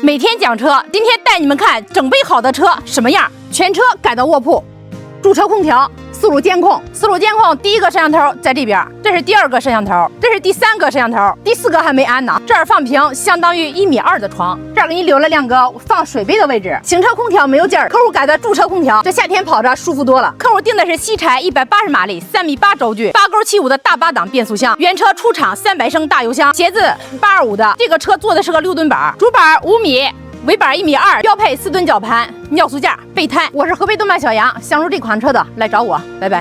每天讲车，今天带你们看整备好的车什么样。全车改到卧铺，驻车空调，四路监控。四路监控，第一个摄像头在这边，这是第二个摄像头，这是第三个摄像头，第四个还没安呢。这儿放平相当于1.2米的床，这儿给你留了2个放水杯的位置。行车空调没有劲儿，客户改的驻车空调，这夏天跑着舒服多了。客户定的是西柴180马力，3.8米轴距，8勾75的大8档变速箱，原车出厂300升大油箱，鞋子825的。这个车做的是个6吨板，主板5米。尾板1.2米，标配4吨绞盘，尿素架、备胎。我是河北动漫小杨，想入这款车的来找我，拜拜。